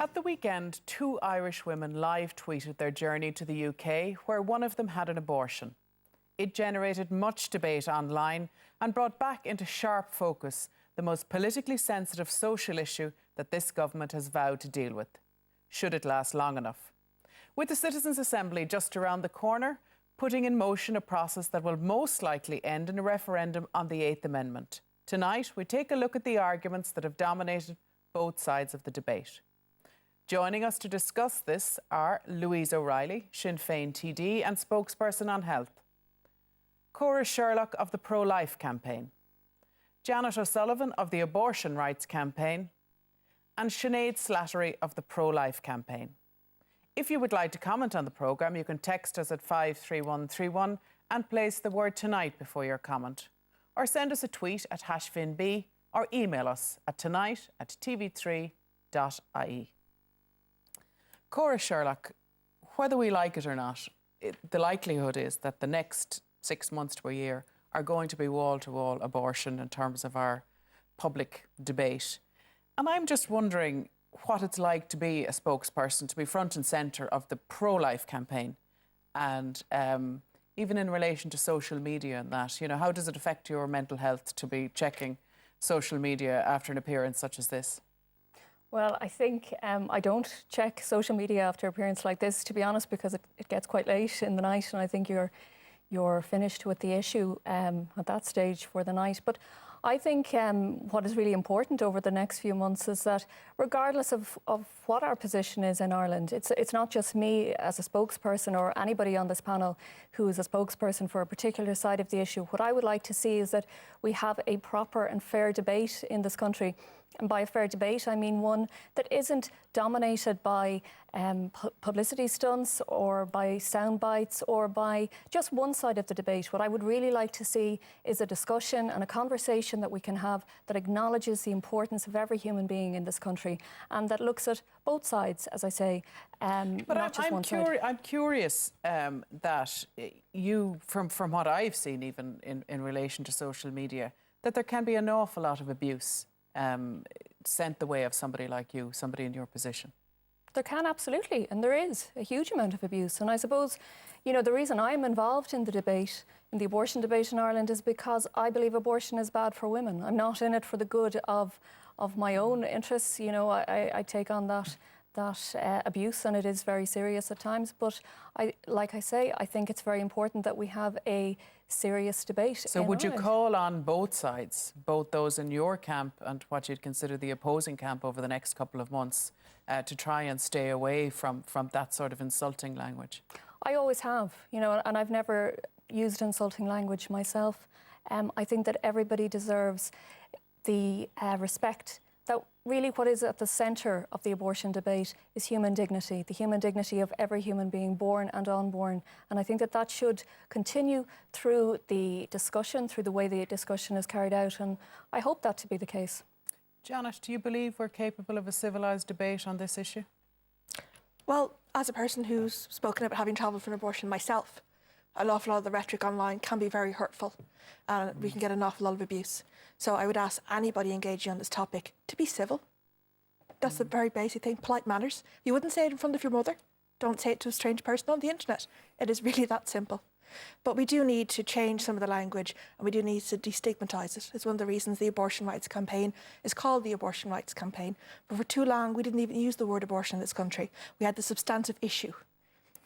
At the weekend, two Irish women live tweeted their journey to the UK, where one of them had an abortion. It generated much debate online and brought back into sharp focus the most politically sensitive social issue that this government has vowed to deal with. Should it last long enough? With the Citizens' Assembly just around the corner, putting in motion a process that will most likely end in a referendum on the Eighth Amendment. Tonight, we take a look at the arguments that have dominated both sides of the debate. Joining us to discuss this are Louise O'Reilly, Sinn Fein TD and spokesperson on health, Cora Sherlock of the Pro-Life Campaign, Janet O'Sullivan of the Abortion Rights Campaign, and Sinead Slattery of the Pro-Life Campaign. If you would like to comment on the programme, you can text us at 53131 and place the word tonight before your comment, or send us a tweet at #FinB or email us at tonight@tv3.ie. Cora Sherlock, whether we like it or not, the likelihood is that the next 6 months to a year are going to be wall-to-wall abortion in terms of our public debate. And I'm just wondering what it's like to be a spokesperson, to be front and centre of the pro-life campaign, and even in relation to social media and that, you know, how does it affect your mental health to be checking social media after an appearance such as this? Well, I think I don't check social media after an appearance like this, to be honest, because it gets quite late in the night, and I think you're finished with the issue at that stage for the night. But I think what is really important over the next few months is that regardless of what our position is in Ireland, it's not just me as a spokesperson or anybody on this panel who is a spokesperson for a particular side of the issue. What I would like to see is that we have a proper and fair debate in this country. And by a fair debate, I mean one that isn't dominated by publicity stunts or by sound bites or by just one side of the debate. What I would really like to see is a discussion and a conversation that we can have that acknowledges the importance of every human being in this country and that looks at both sides, as I say, not just one side. I'm curious that you, from what I've seen even in relation to social media, that there can be an awful lot of abuse sent the way of somebody like you, somebody in your position. There can, absolutely, and there is a huge amount of abuse. And I suppose, you know, the reason I'm involved in the debate, in the abortion debate in Ireland, is because I believe abortion is bad for women. I'm not in it for the good of my own interests. You know, I take on that abuse, and it is very serious at times. But like I say, I think it's very important that we have a serious debate. So would you call on both sides, both those in your camp and what you'd consider the opposing camp over the next couple of months, to try and stay away from that sort of insulting language? I always have, you know, and I've never used insulting language myself. I think that everybody deserves the respect that really what is at the centre of the abortion debate is human dignity, the human dignity of every human being, born and unborn. And I think that that should continue through the discussion, through the way the discussion is carried out, and I hope that to be the case. Janet, do you believe we're capable of a civilised debate on this issue? Well, as a person who's spoken about having travelled for an abortion myself, an awful lot of the rhetoric online can be very hurtful, and we can get an awful lot of abuse. So I would ask anybody engaging on this topic to be civil. That's the very basic thing, polite manners. You wouldn't say it in front of your mother. Don't say it to a strange person on the internet. It is really that simple. But we do need to change some of the language, and we do need to destigmatise it. It's one of the reasons the Abortion Rights Campaign is called the Abortion Rights Campaign. But for too long, we didn't even use the word abortion in this country. We had the substantive issue.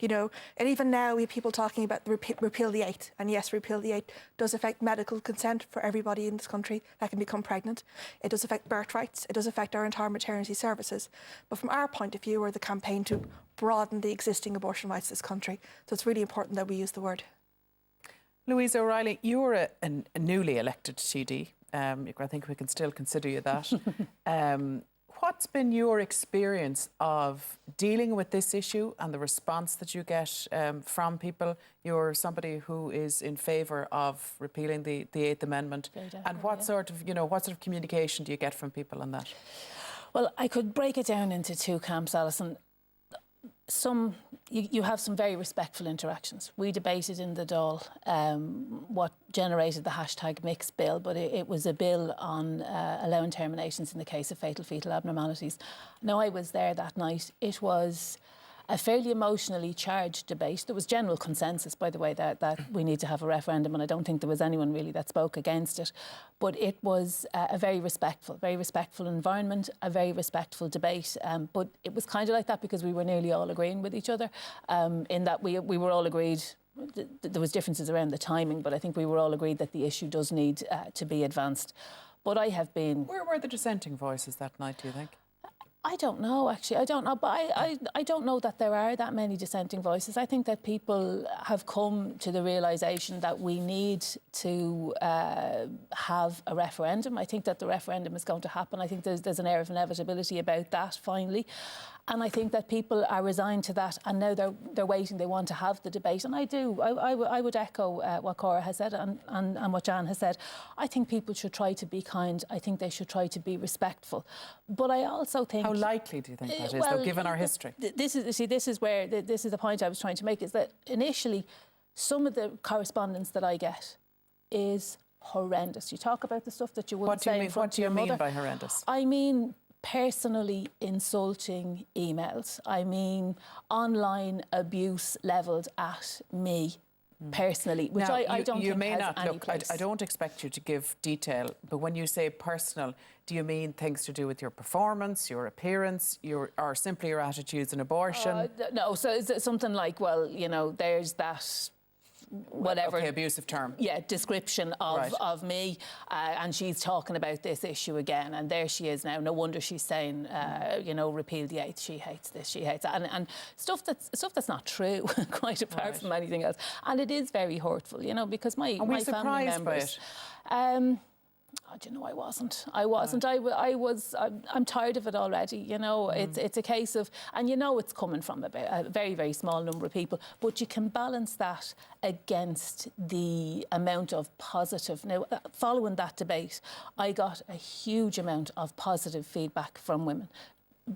You know, and even now we have people talking about repeal the Eighth. And yes, repeal the Eighth does affect medical consent for everybody in this country that can become pregnant. It does affect birth rights. It does affect our entire maternity services. But from our point of view, we're the campaign to broaden the existing abortion rights in this country. So it's really important that we use the word. Louise O'Reilly, you're a newly elected TD. I think we can still consider you that. What's been your experience of dealing with this issue and the response that you get from people? You're somebody who is in favour of repealing the Eighth Amendment. And what sort of communication do you get from people on that? Well, I could break it down into two camps, Alison. you have some very respectful interactions. We debated in the Dáil what generated the hashtag mixed bill, but it was a bill on allowing terminations in the case of fatal fetal abnormalities. Now, I was there that night. It was a fairly emotionally charged debate. There was general consensus, by the way, that we need to have a referendum, and I don't think there was anyone really that spoke against it. But it was a very respectful environment, a very respectful debate. But it was kind of like that because we were nearly all agreeing with each other, in that we were all agreed. There was differences around the timing, but I think we were all agreed that the issue does need to be advanced. But I have been... Where were the dissenting voices that night, do you think? I don't know, actually. I don't know. But I don't know that there are that many dissenting voices. I think that people have come to the realisation that we need to have a referendum. I think that the referendum is going to happen. I think there's an air of inevitability about that, finally. And I think that people are resigned to that, and now they're waiting. They want to have the debate. And I do. I would echo what Cora has said and what Jan has said. I think people should try to be kind. I think they should try to be respectful. But I also think... How likely do you think that is, though, given our history? This is the point I was trying to make, is that initially some of the correspondence that I get is horrendous. You talk about the stuff that you wouldn't say in front of your mother. What do you mean by horrendous? I mean personally insulting emails. I mean online abuse levelled at me personally, which now, I don't think may has not any look. place. I don't expect you to give detail, but when you say personal, do you mean things to do with your performance, your appearance, or simply your attitudes in abortion? No, so is it something like, well, you know, there's that... whatever, okay, abusive term. Yeah, description of me, and she's talking about this issue again, and there she is now. No wonder she's saying, you know, repeal the 8th. She hates this, she hates that, and stuff that's not true, quite apart from anything else. And it is very hurtful, you know, because my family members. Do you know, I wasn't. I'm tired of it already. You know, it's a case of, and you know, it's coming from a very, very small number of people. But you can balance that against the amount of positive. Now, following that debate, I got a huge amount of positive feedback from women.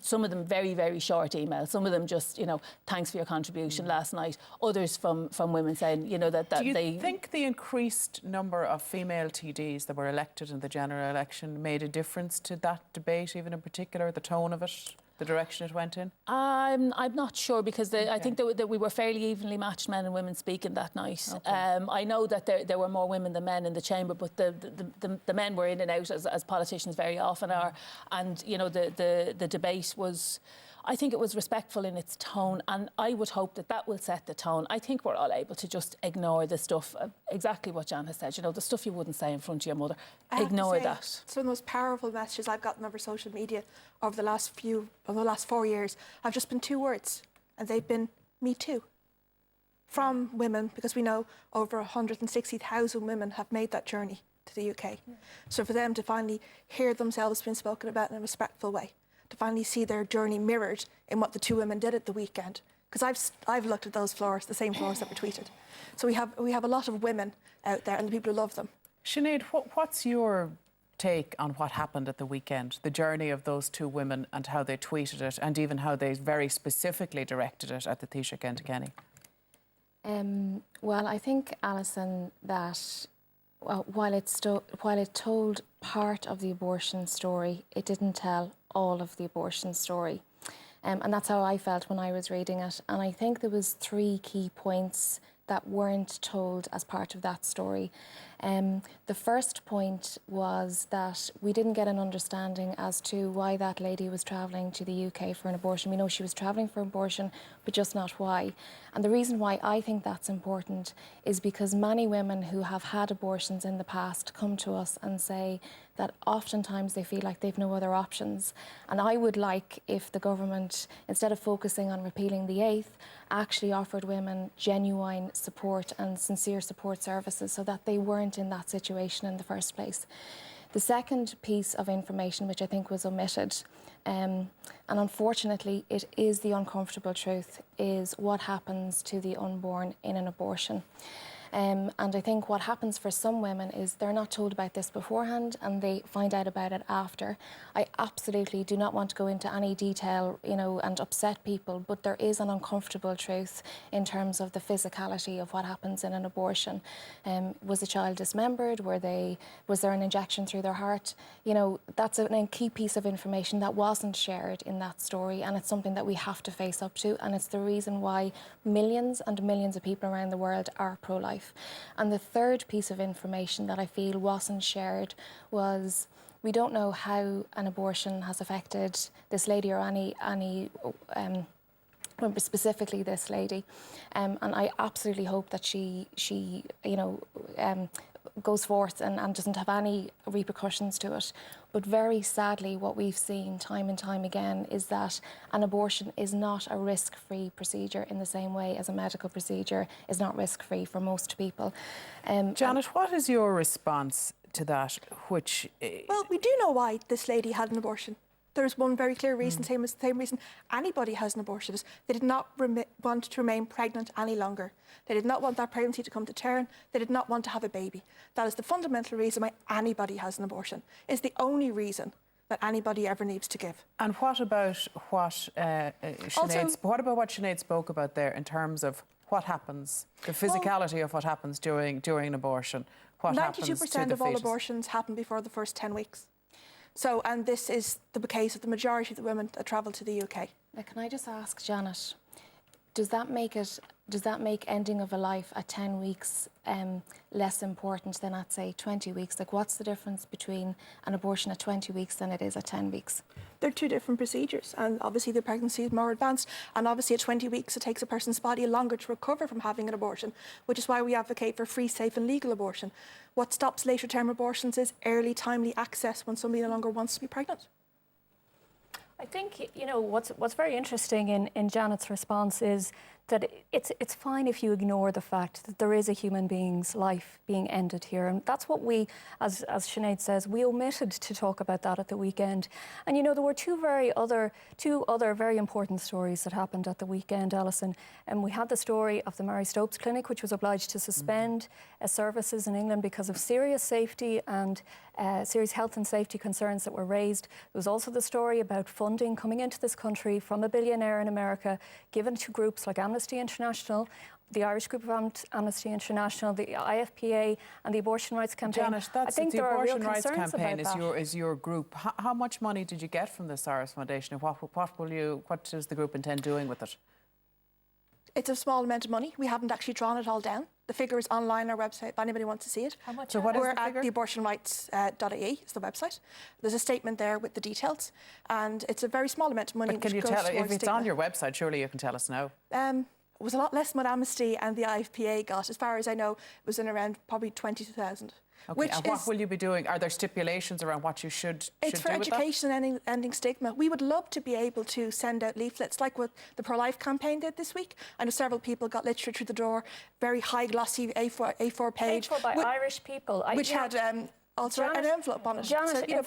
Some of them very, very short emails. Some of them just, you know, thanks for your contribution last night. Others from women saying, you know, that Do you think the increased number of female TDs that were elected in the general election made a difference to that debate, even in particular, the tone of it, the direction it went in? I'm not sure, because I think that we were fairly evenly matched, men and women speaking that night. Okay. I know that there were more women than men in the chamber, but the men were in and out, as politicians very often are. And, you know, the debate was... I think it was respectful in its tone, and I would hope that will set the tone. I think we're all able to just ignore the stuff, exactly what Jan has said, you know, the stuff you wouldn't say in front of your mother. Ignore that. Some of the most powerful messages I've gotten over social media over the last 4 years have just been 2 words, and they've been "me too," from women, because we know over 160,000 women have made that journey to the UK. Yeah. So for them to finally hear themselves being spoken about in a respectful way, to finally see their journey mirrored in what the 2 women did at the weekend. Because I've looked at those floors, the same floors that were tweeted. So we have a lot of women out there, and the people who love them. Sinead, what's your take on what happened at the weekend, the journey of those 2 women and how they tweeted it, and even how they very specifically directed it at the Taoiseach Enda Kenny? Well, I think, Alison, that while it told part of the abortion story, it didn't tell all of the abortion story. And that's how I felt when I was reading it. And I think there was 3 key points that weren't told as part of that story. The first point was that we didn't get an understanding as to why that lady was travelling to the UK for an abortion. We know she was travelling for abortion, but just not why. And the reason why I think that's important is because many women who have had abortions in the past come to us and say that oftentimes they feel like they've no other options. And I would like if the government, instead of focusing on repealing the 8th, actually offered women genuine support and sincere support services so that they weren't in that situation in the first place. The second piece of information, which I think was omitted, and unfortunately it is the uncomfortable truth, is what happens to the unborn in an abortion. And I think what happens for some women is they're not told about this beforehand and they find out about it after. I absolutely do not want to go into any detail, you know, and upset people, but there is an uncomfortable truth in terms of the physicality of what happens in an abortion. Was the child dismembered? Was there an injection through their heart? You know, that's a key piece of information that wasn't shared in that story, and it's something that we have to face up to, and it's the reason why millions and millions of people around the world are pro-life. And the third piece of information that I feel wasn't shared was we don't know how an abortion has affected this lady or any specifically this lady, and I absolutely hope that she you know, goes forth and doesn't have any repercussions to it. But very sadly, what we've seen time and time again is that an abortion is not a risk-free procedure in the same way as a medical procedure is not risk-free for most people. Janet, what is your response to that? Well, we do know why this lady had an abortion. There's one very clear reason, same reason anybody has an abortion, is they did not want to remain pregnant any longer. They did not want that pregnancy to come to term. They did not want to have a baby. That is the fundamental reason why anybody has an abortion. It's the only reason that anybody ever needs to give. And what about what Sinead spoke about there in terms of what happens, the physicality of what happens during an abortion? What happens to the 92% of all fetus? abortions happen before the first 10 weeks. So, and this is the case of the majority of the women that travel to the UK. Now, can I just ask Janet, does that make ending of a life at 10 weeks less important than at, say, 20 weeks? Like, what's the difference between an abortion at 20 weeks than it is at 10 weeks? They're two different procedures, and obviously the pregnancy is more advanced, and obviously at 20 weeks it takes a person's body longer to recover from having an abortion, which is why we advocate for free, safe and legal abortion. What stops later term abortions is early, timely access when somebody no longer wants to be pregnant. I think, you know, what's very interesting in Janet's response is that it's fine if you ignore the fact that there is a human being's life being ended here. And that's what we, as Sinead says, we omitted to talk about that at the weekend. And, you know, there were two other very important stories that happened at the weekend, Alison. And we had the story of the Mary Stopes Clinic, which was obliged to suspend services in England because of serious safety and serious health and safety concerns that were raised. There was also the story about funding coming into this country from a billionaire in America, given to groups like Amnesty International, the Irish group of Amnesty International, the IFPA and the Abortion Rights Campaign. Janet, I think the there are real Abortion Rights concerns Campaign about is your group. How much money did you get from the Cyrus Foundation, and what does the group intend doing with it? It's a small amount of money. We haven't actually drawn it all down. The figure is online on our website if anybody wants to see it. How much? So what is We're the at figure? theabortionrights.ie is the website. There's a statement there with the details, and it's a very small amount of money. But can you which tell, goes if towards it's on your website, surely you can tell us now. It was a lot less than what Amnesty and the IFPA got. As far as I know, it was in around probably 20,000. Okay, and what will you be doing? Are there stipulations around what you should It's for do with that? education and ending stigma. We would love to be able to send out leaflets like what the Pro-Life campaign did this week. I know several people got literature through the door, very high glossy A4 page. Paid for by Irish people. Which had also Janet, an envelope on it. Janet, So, you know,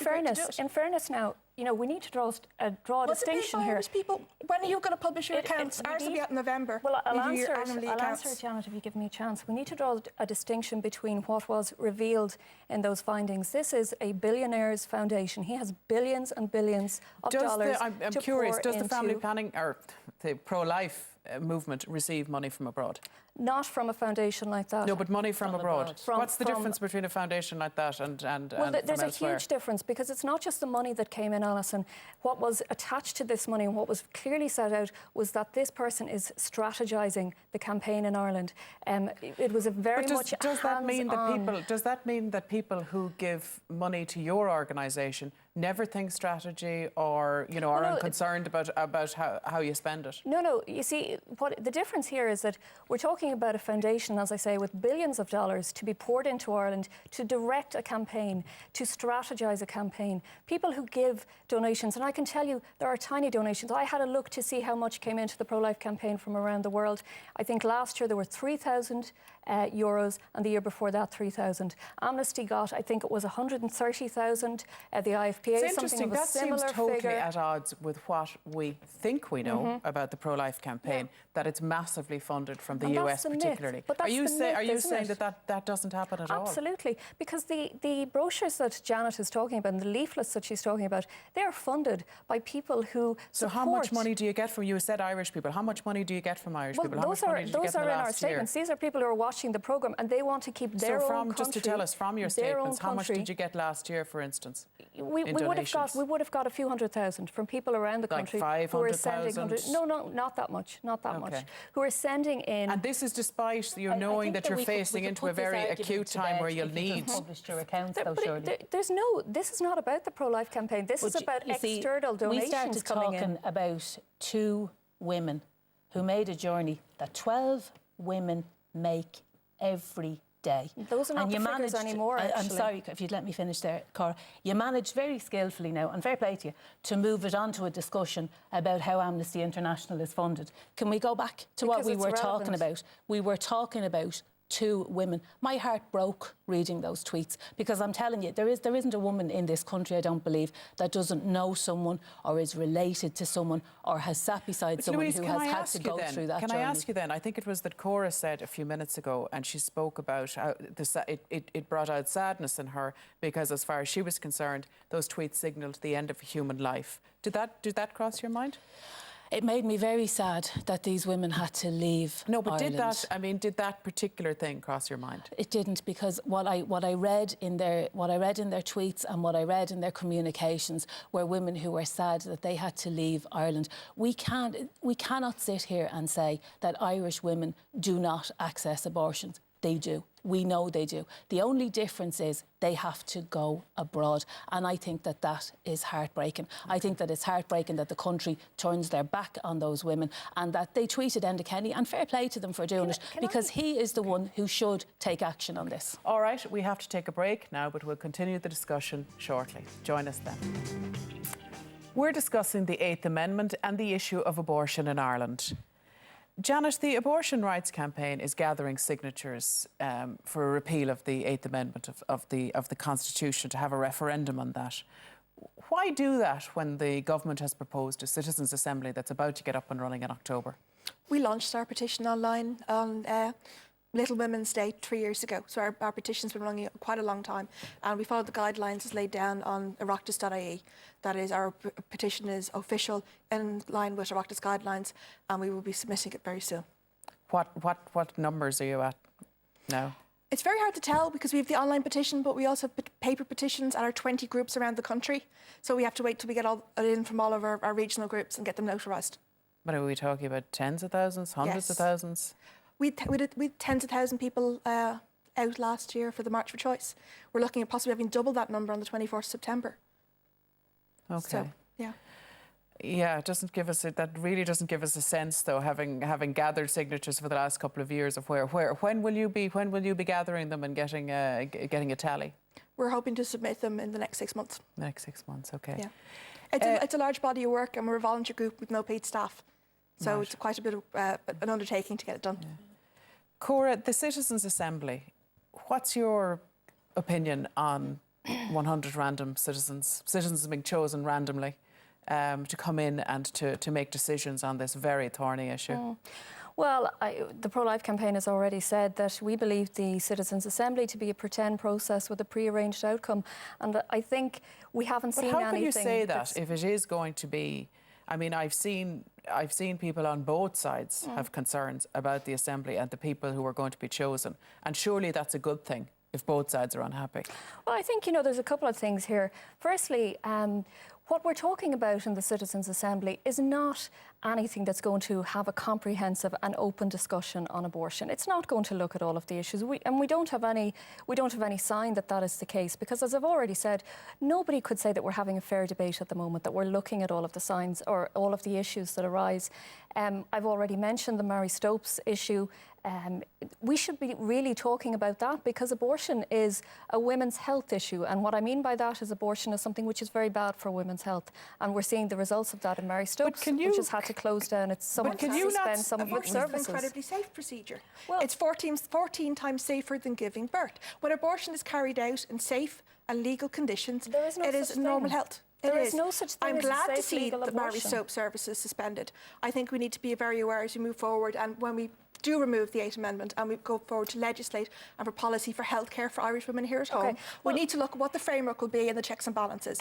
in fairness now, you know, we need to draw a distinction here. Irish people, when are you going to publish your accounts? Ours will be out in November. Well, I'll You do your answer annual it, accounts. Janet, if you give me a chance. We need to draw a distinction between what was revealed in those findings. This is a billionaire's foundation. He has billions and billions of dollars. I'm to curious, pour does the family into- planning or the pro-life movement receive money from abroad? Not from a foundation like that. No, but money from abroad. What's the from- difference between a foundation like that and Well, from there's a elsewhere? huge difference, because it's not just the money that came in, Alison. What was attached to this money and what was clearly set out was that this person is strategising the campaign in Ireland. It was a very much does that mean hands-on- that people who give money to your organisation never think strategy, or are unconcerned about how you spend it? No. You see, what the difference here is that we're talking about a foundation, as I say, with billions of dollars to be poured into Ireland to direct a campaign, to strategise a campaign. People who give donations, and I can tell you there are tiny donations. I had a look to see how much came into the pro-life campaign from around the world. I think last year there were 3,000 euros, and the year before that 3,000. Amnesty got, I think it was 130,000. The IFPA, It's something interesting. of a That similar seems totally figure. at odds with what we think we know about the pro-life campaign, that it's massively funded from the And US US the myth. particularly. But that's are you the myth, saying isn't it? that doesn't happen at all? Absolutely, because the brochures that Janet is talking about and the leaflets that she's talking about, they're funded by people who So how much money do you get from, you said Irish people, how much money do you get from Irish people? How much money did you get in the in our last statements. year? These are people who are watching the programme and they want to keep their own country. Just to tell us, from your statements, how much did you get last year, for instance? We would have got a few 100,000 from people around the country like who are sending 500,000? No, not that much, much. Who are sending in. And this is despite you knowing that you're facing into a very acute time where you'll need. Published your accounts, though, surely. This is not about the pro-life campaign. This is about external donations coming in. We started talking about 2 women who made a journey that 12 women make every day. Those are not the figures anymore, actually. I'm sorry, if you'd let me finish there, Cora. You managed very skillfully now, and fair play to you, to move it on to a discussion about how Amnesty International is funded. Can we go back to what we were talking about? We were talking about 2 women. My heart broke reading those tweets, because I'm telling you, there isn't a woman in this country, I don't believe, that doesn't know someone or is related to someone or has sat beside someone Louise, who has had to go through that journey. Can I ask you then, I think it was that Cora said a few minutes ago, and she spoke about how it brought out sadness in her, because as far as she was concerned, those tweets signalled the end of a human life. Did that cross your mind? It made me very sad that these women had to leave No, but Ireland. did that particular thing cross your mind? It didn't, because what I read in their tweets and what I read in their communications were women who were sad that they had to leave Ireland. We cannot sit here and say that Irish women do not access abortions. They do. We know they do. The only difference is they have to go abroad. And I think that is heartbreaking. I think that it's heartbreaking that the country turns their back on those women, and that they tweeted Enda Kenny, and fair play to them for doing it, because he is the one who should take action on this. All right, we have to take a break now, but we'll continue the discussion shortly. Join us then. We're discussing the 8th Amendment and the issue of abortion in Ireland. Janet, the abortion rights campaign is gathering signatures for a repeal of the 8th Amendment of the Constitution, to have a referendum on that. Why do that when the government has proposed a citizens' assembly that's about to get up and running in October? We launched our petition online on Little Women's Day 3 years ago. So our petition's been running quite a long time, and we followed the guidelines as laid down on oireachtas.ie. That is, our petition is official, in line with Oireachtas guidelines, and we will be submitting it very soon. What numbers are you at now? It's very hard to tell, because we have the online petition, but we also have paper petitions at our 20 groups around the country. So we have to wait till we get it in from all of our regional groups and get them notarised. But are we talking about tens of thousands, hundreds of thousands? We had tens of thousands of people out last year for the March for Choice. We're looking at possibly having double that number on the 24th of September. Okay. So, yeah. Yeah, it doesn't give us that really doesn't give us a sense, though, having gathered signatures for the last couple of years, of when will you be gathering them and getting a tally? We're hoping to submit them in the next 6 months. The next 6 months, okay. Yeah. It's a large body of work, and we're a volunteer group with no paid staff. So It's quite a bit of an undertaking to get it done. Yeah. Cora, the Citizens' Assembly, what's your opinion on 100 random citizens being chosen randomly to come in and to make decisions on this very thorny issue? Well, the pro-life campaign has already said that we believe the Citizens' Assembly to be a pretend process with a pre-arranged outcome. And I think we haven't seen anything... But how can you say that if it is going to be... I mean, I've seen people on both sides have concerns about the Assembly and the people who are going to be chosen. And surely that's a good thing if both sides are unhappy. Well, I think, there's a couple of things here. Firstly, what we're talking about in the Citizens' Assembly is not anything that's going to have a comprehensive and open discussion on abortion. It's not going to look at all of the issues. We don't have any sign that is the case, because, as I've already said, nobody could say that we're having a fair debate at the moment, that we're looking at all of the signs or all of the issues that arise. I've already mentioned the Mary Stopes issue. We should be really talking about that, because abortion is a women's health issue, and what I mean by that is abortion is something which is very bad for women's health, and we're seeing the results of that in Mary Stopes, which has had to close down its some of some of its services. Abortion is an incredibly safe procedure. Well, it's 14 times safer than giving birth. When abortion is carried out in safe and legal conditions, it is normal health. There is no such thing I'm as glad a safe to see legal that Mary abortion. Stopes services suspended. I think we need to be very aware as we move forward, and when we do remove the 8th Amendment and we go forward to legislate and for policy for healthcare for Irish women here at home, we need to look at what the framework will be and the checks and balances.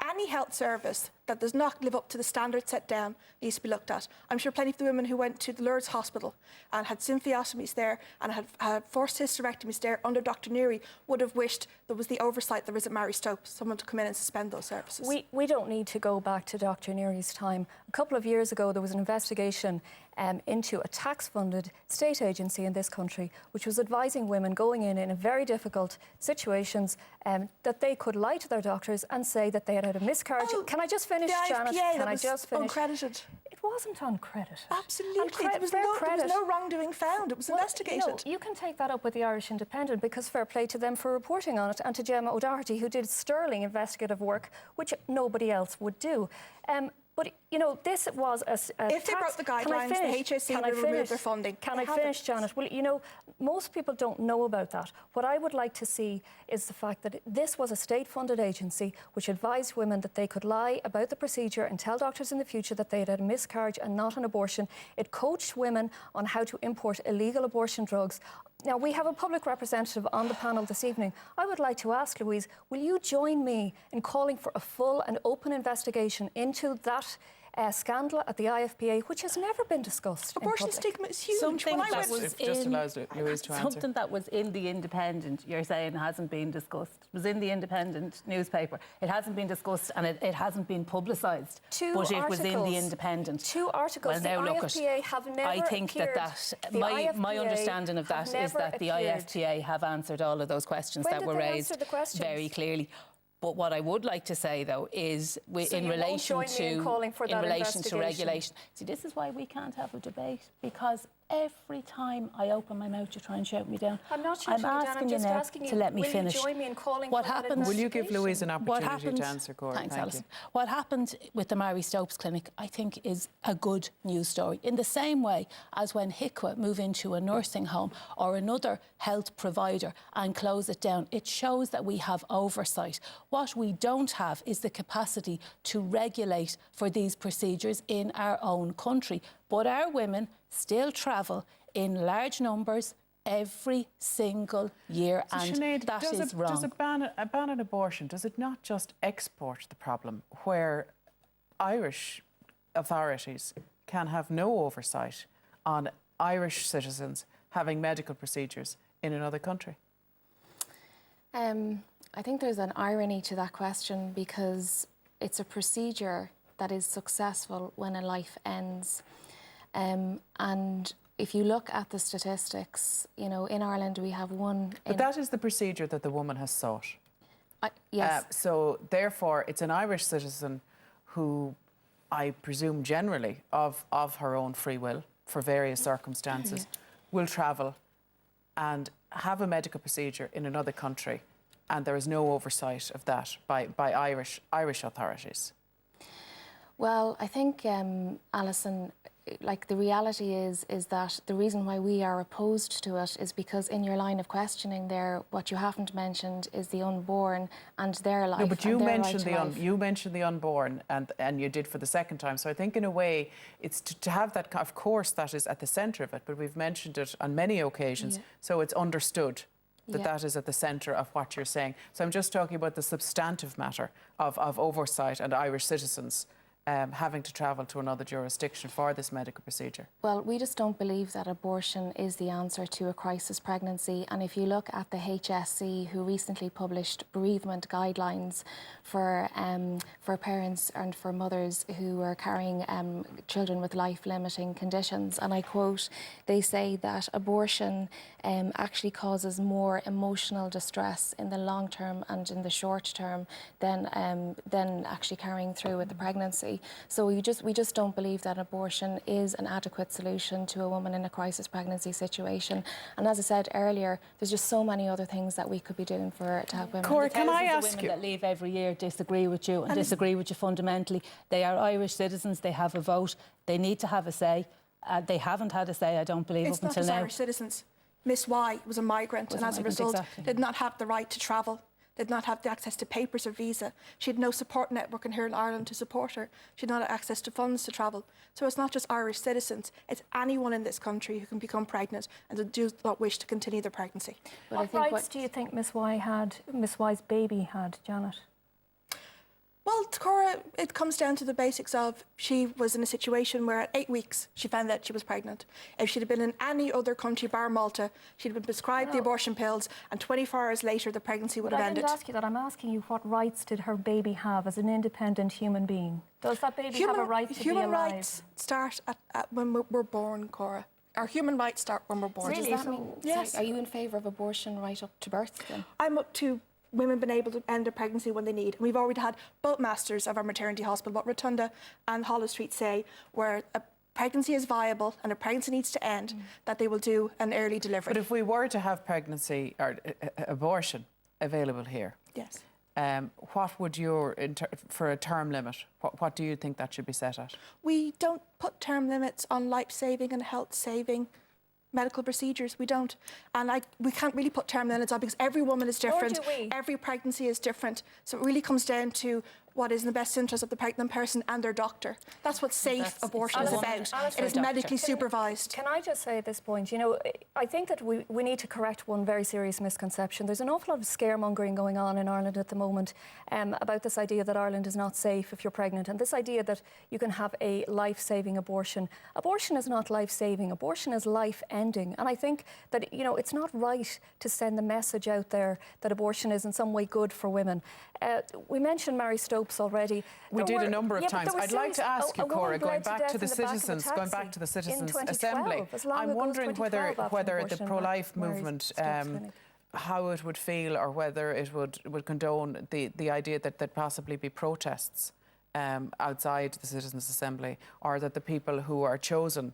Any health service that does not live up to the standards set down needs to be looked at. I'm sure plenty of the women who went to the Lourdes Hospital and had symphyectomies there and had forced hysterectomies there under Dr. Neary would have wished there was the oversight there is at Mary Stopes, someone to come in and suspend those services. We don't need to go back to Dr. Neary's time. A couple of years ago, there was an investigation into a tax-funded state agency in this country, which was advising women going in very difficult situations that they could lie to their doctors and say that they had had a miscarriage. Can I just finish, Janet? Can I just finish? Uncredited. It wasn't uncredited. Absolutely. There was no wrongdoing found. It was investigated. You can take that up with the Irish Independent, because fair play to them for reporting on it, and to Gemma O'Doherty, who did sterling investigative work, which nobody else would do. But, you know, this was a if they broke the guidelines, the HSE would remove their funding. Can I finish, Janet? Well, you know, most people don't know about that. What I would like to see is the fact that this was a state-funded agency which advised women that they could lie about the procedure and tell doctors in the future that they had had a miscarriage and not an abortion. It coached women on how to import illegal abortion drugs. Now, we have a public representative on the panel this evening. I would like to ask Louise, will you join me in calling for a full and open investigation into that scandal at the IFPA, which has never been discussed Abortion stigma is huge. Something that was just allows Louise to answer. Something that was in the Independent, you're saying, hasn't been discussed. It was in the Independent newspaper. It hasn't been discussed and it hasn't been publicised. But it was in the Independent. 2 articles. Well, now the look, IFPA have never I think my understanding of that is that the IFTA have answered all of those questions that were raised very clearly. But what I would like to say, though, is in relation to regulation. See, this is why we can't have a debate, because every time I open my mouth, you try and shout me down. I'm not shouting you down. I'm just asking you to let me finish. Will you join me in calling what for happened? that Will you give Louise an opportunity to answer, Cora? Thanks, Alison. What happened with the Mary Stopes Clinic, I think, is a good news story. In the same way as when HICWA move into a nursing home or another health provider and close it down, it shows that we have oversight. What we don't have is the capacity to regulate for these procedures in our own country. But our women still travel in large numbers every single year, so and Sinead, that is wrong. Does a ban on abortion, does it not just export the problem where Irish authorities can have no oversight on Irish citizens having medical procedures in another country? I think there's an irony to that question, because it's a procedure that is successful when a life ends. And if you look at the statistics, you know, in Ireland we have one... But that is the procedure that the woman has sought. Yes. So therefore, it's an Irish citizen who, I presume generally, of her own free will, for various circumstances, will travel and have a medical procedure in another country, and there is no oversight of that by Irish authorities. Well, I think, Alison, like, the reality is that the reason why we are opposed to it is because in your line of questioning there, what you haven't mentioned is the unborn and their life. No, but you mentioned the unborn, and you did for the second time. So I think in a way it's to have that. Of course, that is at the centre of it. But we've mentioned it on many occasions, so it's understood that that is at the centre of what you're saying. So I'm just talking about the substantive matter of oversight and Irish citizens having to travel to another jurisdiction for this medical procedure? Well, we just don't believe that abortion is the answer to a crisis pregnancy. And if you look at the HSE, who recently published bereavement guidelines for parents and for mothers who are carrying children with life-limiting conditions, and I quote, they say that abortion actually causes more emotional distress in the long term and in the short term than actually carrying through with the pregnancy. So we just don't believe that abortion is an adequate solution to a woman in a crisis pregnancy situation. And as I said earlier, there's just so many other things that we could be doing to help women. Cora, can I ask women that leave every year disagree with you and disagree with you fundamentally. They are Irish citizens, they have a vote, they need to have a say. They haven't had a say, I don't believe, up until now. It's not just Irish citizens. Miss Y was a migrant and as a result did not have the right to travel did not have the access to papers or visa. She had no support network in here in Ireland to support her. She did not have access to funds to travel. So it's not just Irish citizens, it's anyone in this country who can become pregnant and do not wish to continue their pregnancy. What rights do you think Miss Y's baby had, Janet? Well, Cora, it comes down to the basics of she was in a situation where at 8 weeks she found out she was pregnant. If she'd have been in any other country bar Malta, she'd have been prescribed the abortion pills and 24 hours later the pregnancy would have ended. I didn't ask you that. I'm asking you what rights did her baby have as an independent human being? Does that baby have a right to be alive? Human rights start at when we're born, Cora. Our human rights start when we're born. Really? Does that mean, yes. Are you in favour of abortion right up to birth then? I'm up to women being able to end their pregnancy when they need. And we've already had both masters of our maternity hospital, what Rotunda and Holles Street say, where a pregnancy is viable and a pregnancy needs to end, that they will do an early delivery. But if we were to have pregnancy or abortion available here, yes, what would for a term limit, what do you think that should be set at? We don't put term limits on life-saving and health-saving medical procedures. We don't. And we can't really put term limits on because every woman is different. Or do we? Every pregnancy is different. So it really comes down to what is in the best interest of the pregnant person and their doctor. That's what safe abortion is about. It is medically supervised. Can I just say at this point, you know, I think that we need to correct one very serious misconception. There's an awful lot of scaremongering going on in Ireland at the moment about this idea that Ireland is not safe if you're pregnant, and this idea that you can have a life-saving abortion. Abortion is not life-saving. Abortion is life-ending. And I think that, you know, it's not right to send the message out there that abortion is in some way good for women. We mentioned Mary Stopes already. We did a number of times. I'd like to ask you, Cora, going back to the Citizens Assembly, I'm wondering whether the pro-life movement, how it would feel, or whether it would condone the idea that there'd possibly be protests outside the Citizens Assembly, or that the people who are chosen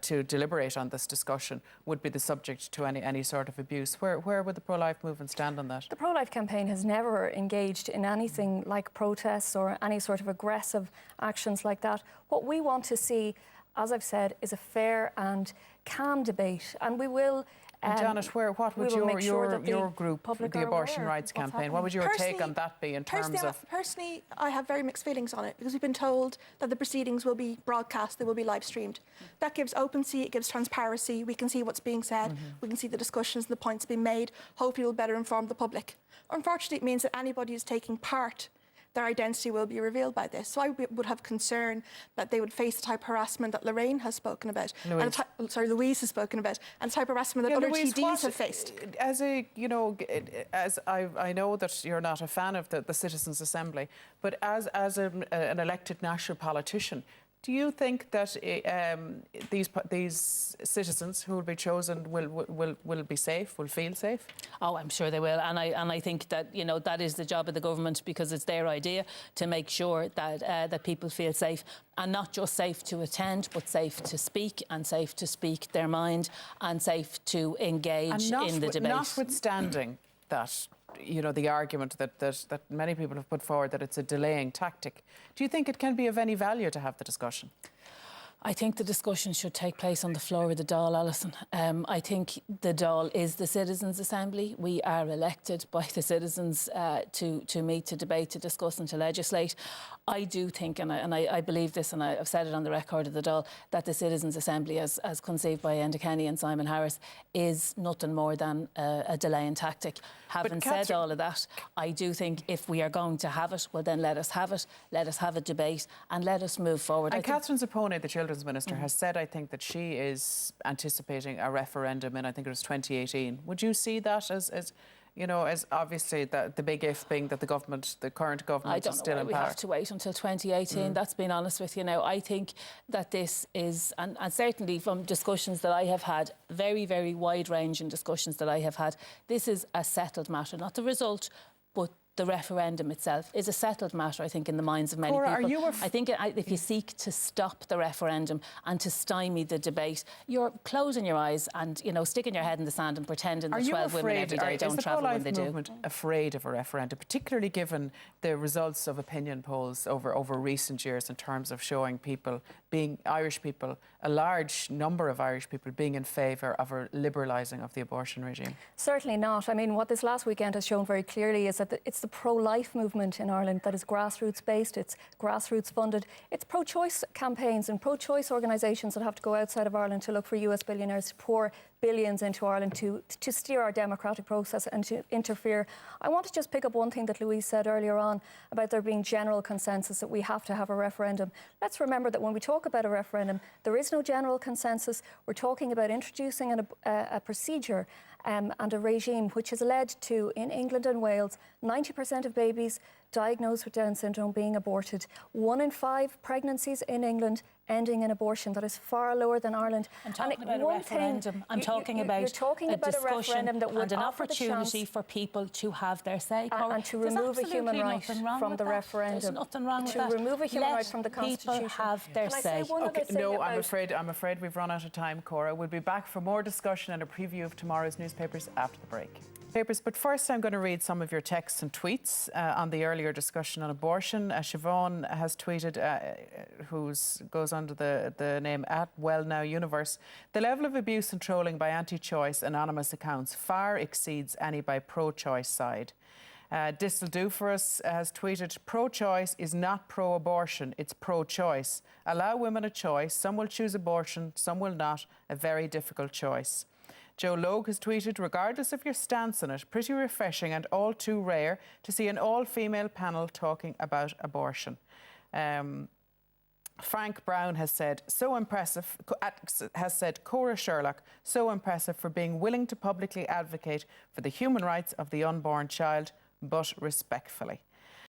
to deliberate on this discussion would be the subject to any sort of abuse. Where would the pro-life movement stand on that? The pro-life campaign has never engaged in anything like protests or any sort of aggressive actions like that. What we want to see, as I've said, is a fair and calm debate, and we will. Janet, what would your group, the Abortion Rights Campaign, what would your take on that be in terms of... Personally, I have very mixed feelings on it because we've been told that the proceedings will be broadcast, they will be live streamed. That gives opency, it gives transparency, we can see what's being said, we can see the discussions and the points being made, hopefully we'll better inform the public. Unfortunately, it means that anybody who's taking part, their identity will be revealed by this. So I would have concern that they would face the type of harassment that Lorraine has spoken about, Louise has spoken about, and the type of harassment that other Louise, TDs have faced. As I know that you're not a fan of the Citizens Assembly, but as an elected national politician, do you think that these citizens who will be chosen will be safe, will feel safe? Oh, I'm sure they will, and I think that, you know, that is the job of the government, because it's their idea to make sure that that people feel safe, and not just safe to attend, but safe to speak, and safe to speak their mind, and safe to engage in the debate. Notwithstanding that, you know, the argument that many people have put forward that it's a delaying tactic, do you think it can be of any value to have the discussion? I think the discussion should take place on the floor of the Dáil, Alison. I think the Dáil is the Citizens' Assembly. We are elected by the citizens to meet, to debate, to discuss and to legislate. I do think, and I believe this, and I've said it on the record of the Dáil, that the Citizens' Assembly, as conceived by Enda Kenny and Simon Harris, is nothing more than a delaying tactic. Having said all of that, I do think if we are going to have it, well then let us have it, let us have a debate, and let us move forward. And Catherine Zappone, the Children's Minister, has said, I think, that she is anticipating a referendum in, I think it was 2018. Would you see that as you know, as obviously the big if being that the current government is still in power? We have to wait until 2018. That's being honest with you now. I think that this is, and certainly from discussions that I have had, very, very wide-ranging discussions that I have had, this is a settled matter, not the result, but the referendum itself is a settled matter, I think, in the minds of many Cora, people. are you I think if you seek to stop the referendum and to stymie the debate, you're closing your eyes and, you know, sticking your head in the sand and pretending that 12 women every day don't travel when they do. Is the pro-life movement afraid of a referendum, particularly given the results of opinion polls over recent years in terms of showing people, being Irish people, a large number of Irish people being in favour of a liberalising of the abortion regime? Certainly not. I mean, what this last weekend has shown very clearly is that it's the pro-life movement in Ireland that is grassroots-based, it's grassroots-funded. It's pro-choice campaigns and pro-choice organisations that have to go outside of Ireland to look for US billionaires to pour billions into Ireland to steer our democratic process and to interfere. I want to just pick up one thing that Louise said earlier on about there being general consensus that we have to have a referendum. Let's remember that when we talk about a referendum, there is no general consensus. We're talking about introducing a procedure and a regime which has led to, in England and Wales, 90% of babies diagnosed with Down syndrome being aborted. 1 in 5 pregnancies in England ending in abortion. That is far lower than Ireland. I'm talking about a referendum. I'm talking about a discussion that would and an opportunity for people to have their say. And to remove a human right from the referendum. There's nothing wrong with that. To remove a human right from the Constitution. People have their say. No, I'm afraid we've run out of time, Cora. We'll be back for more discussion and a preview of tomorrow's newspapers after the break. But first I'm going to read some of your texts and tweets on the earlier discussion on abortion. Siobhan has tweeted, who goes under the name @WellNowUniverse, the level of abuse and trolling by anti-choice anonymous accounts far exceeds any by pro-choice side. Distal Do For Us has tweeted, pro-choice is not pro-abortion, it's pro-choice. Allow women a choice. Some will choose abortion, some will not. A very difficult choice. Joe Logue has tweeted, regardless of your stance on it, pretty refreshing and all too rare to see an all-female panel talking about abortion. Frank Brown has said, so impressive, Cora Sherlock, so impressive for being willing to publicly advocate for the human rights of the unborn child, but respectfully.